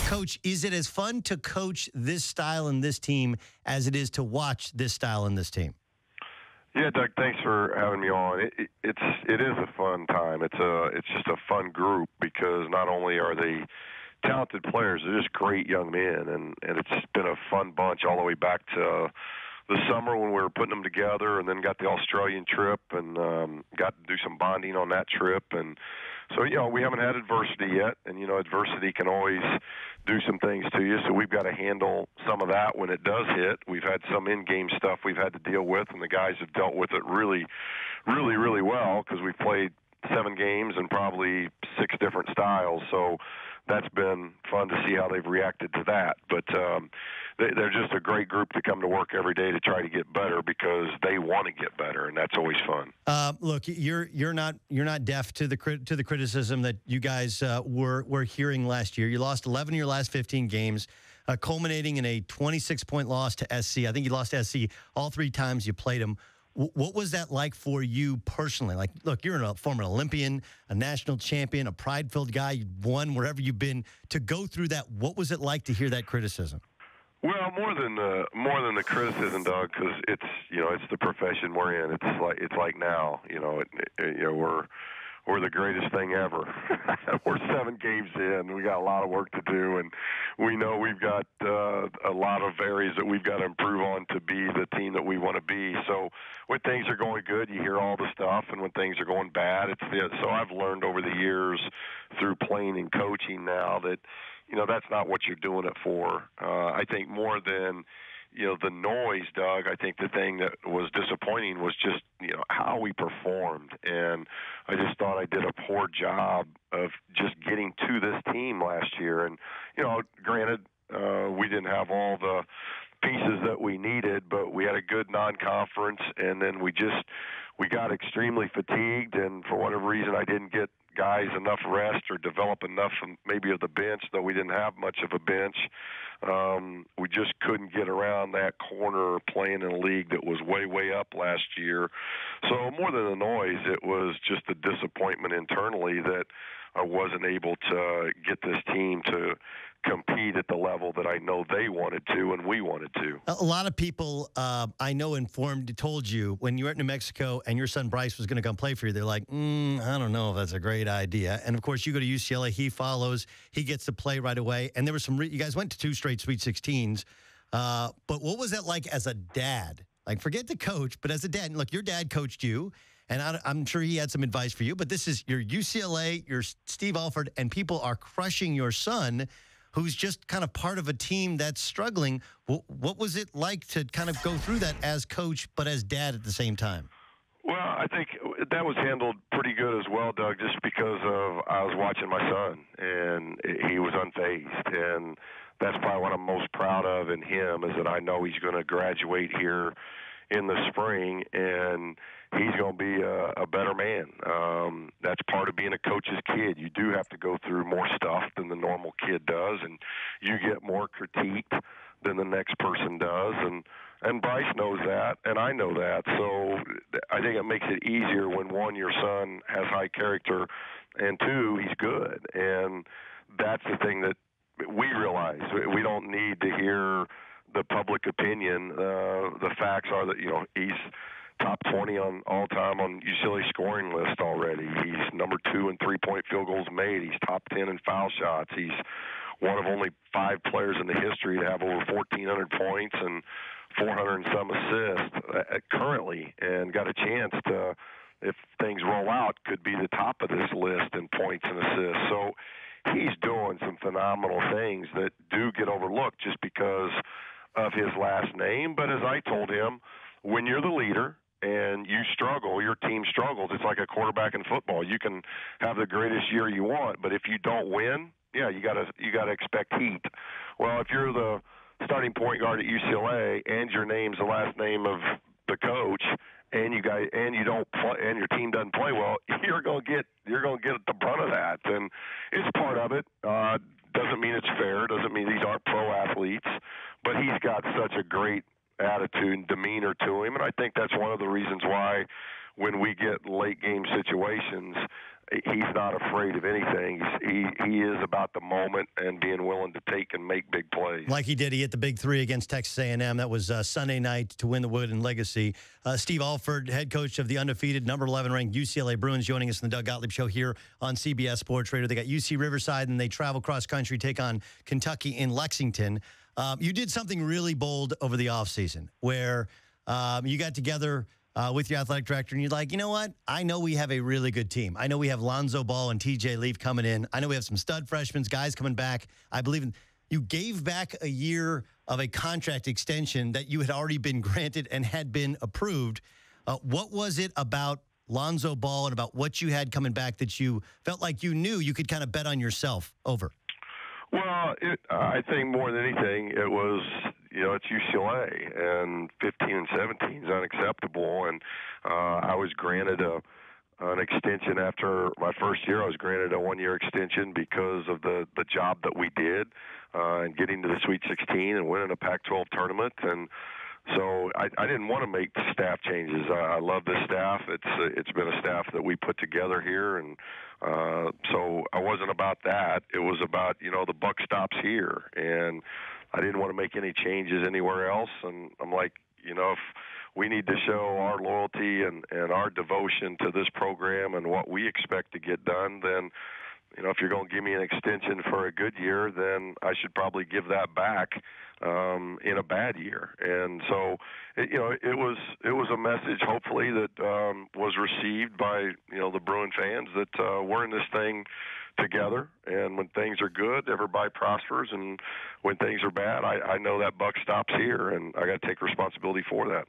Coach, is it as fun to coach this style and this team as it is to watch this style and this team? Yeah, Doug, thanks for having me on. It is a fun time. It's just a fun group because not only are they talented players, they're just great young men, and it's been a fun bunch all the way back to the summer when we were putting them together, and then got the Australian trip and got to do some bonding on that trip. And so, we haven't had adversity yet, and, adversity can always do some things to you, so we've got to handle some of that when it does hit. We've had some in-game stuff we've had to deal with, and the guys have dealt with it really, really, really well because we've played 7 games and probably 6 different styles. So that's been fun to see how they've reacted to that. But they're just a great group to come to work every day to try to get better because they want to get better, and that's always fun. Look, you're not deaf to the criticism that you guys were hearing last year. You lost 11 of your last 15 games, culminating in a 26-point loss to SC. I think you lost to SC all 3 times you played them. What was that like for you personally? Like, look, you're a former Olympian, a national champion, a pride-filled guy. You won wherever you've been. To go through that, what was it like to hear that criticism? Well, more than the criticism, Doug, because it's the profession we're in. It's like now, we're the greatest thing ever. We're 7 games in. We got a lot of work to do, and we know we've got a lot of areas that we've got to improve on to be the team that we want to be. So when things are going good, you hear all the stuff, and when things are going bad, so I've learned over the years through playing and coaching now that that's not what you're doing it for. I think more than the noise, Doug, I think the thing that was disappointing was just, how we performed. And I just thought I did a poor job of just getting to this team last year. And, granted, we didn't have all the pieces that we needed, but we had a good non-conference, and then we got extremely fatigued, and for whatever reason I didn't get guys enough rest or develop enough maybe of the bench, though we didn't have much of a bench. We just couldn't get around that corner playing in a league that was way, way up last year. So more than the noise, it was just a disappointment internally that I wasn't able to get this team to compete at the level that I know they wanted to and we wanted to. A lot of people I know told you when you were at New Mexico and your son Bryce was going to come play for you, they're like, I don't know if that's a great idea. And, of course, you go to UCLA, he follows, he gets to play right away. And there were you guys went to 2 straight Sweet 16s. But what was that like as a dad? Like, forget the coach, but as a dad, look, your dad coached you, and I'm sure he had some advice for you, but this is your UCLA, your Steve Alford, and people are crushing your son, who's just kind of part of a team that's struggling. What was it like to kind of go through that as coach, but as dad at the same time? Well, I think that was handled pretty good as well, Doug, just because I was watching my son, and he was unfazed. And that's probably what I'm most proud of in him is that I know he's going to graduate here in the spring, and he's going to be a better man. That's part of being a coach's kid. You do have to go through more stuff than the normal kid does, and you get more critiqued than the next person does. And Bryce knows that, and I know that. So I think it makes it easier when, 1, your son has high character, and 2, he's good. And that's the thing that we realize. We don't need to hear the public opinion. The facts are that, he's top 20 on all time on UCLA scoring list already. He's number 2 in 3-point field goals made. He's top 10 in foul shots. He's one of only 5 players in the history to have over 1,400 points and 400 and some assists currently, and got a chance to, if things roll out, could be the top of this list in points and assists. So he's doing some phenomenal things that do get overlooked just because of his last name. But as I told him, when you're the leader and you struggle, your team struggles, it's like a quarterback in football. You can have the greatest year you want, but if you don't win, you gotta expect heat. Well, if you're the starting point guard at UCLA and your name's the last name of the coach, and you don't play, and your team doesn't play well, you're gonna get the brunt of that, and it's part of it. Doesn't mean it's fair. Doesn't mean these aren't pro athletes, but he's got such a great attitude and demeanor to him, and I think that's one of the reasons why when we get late game situations he's not afraid of anything. He is about the moment and being willing to take and make big plays. Like he did. He hit the big three against Texas A&M. That was Sunday night to win the Wood and Legacy. Steve Alford, head coach of the undefeated, number 11 ranked UCLA Bruins, joining us in the Doug Gottlieb Show here on CBS Sports Radio. They got UC Riverside, and they travel cross-country, take on Kentucky in Lexington. You did something really bold over the offseason where you got together with your athletic director, and you're like, you know what? I know we have a really good team. I know we have Lonzo Ball and TJ Leaf coming in. I know we have some stud freshmen, guys coming back. I believe in you gave back a year of a contract extension that you had already been granted and had been approved. What was it about Lonzo Ball and about what you had coming back that you felt like you knew you could kind of bet on yourself over? Well, I think more than anything, it was, it's UCLA, and 15 and 17 is unacceptable. And I was granted an extension after my first year. I was granted a one-year extension because of the job that we did and getting to the Sweet 16 and winning a Pac-12 tournament. And so I didn't want to make staff changes. I love this staff. It's been a staff that we put together here, and so I wasn't about that. It was about, the buck stops here, and I didn't want to make any changes anywhere else. And I'm like, if we need to show our loyalty and our devotion to this program and what we expect to get done, then, if you're going to give me an extension for a good year, then I should probably give that back in a bad year. And so, it was a message, hopefully, that was received by, the Bruin fans that we're in this thing together, and when things are good, everybody prospers, and when things are bad, I know that buck stops here, and I got to take responsibility for that.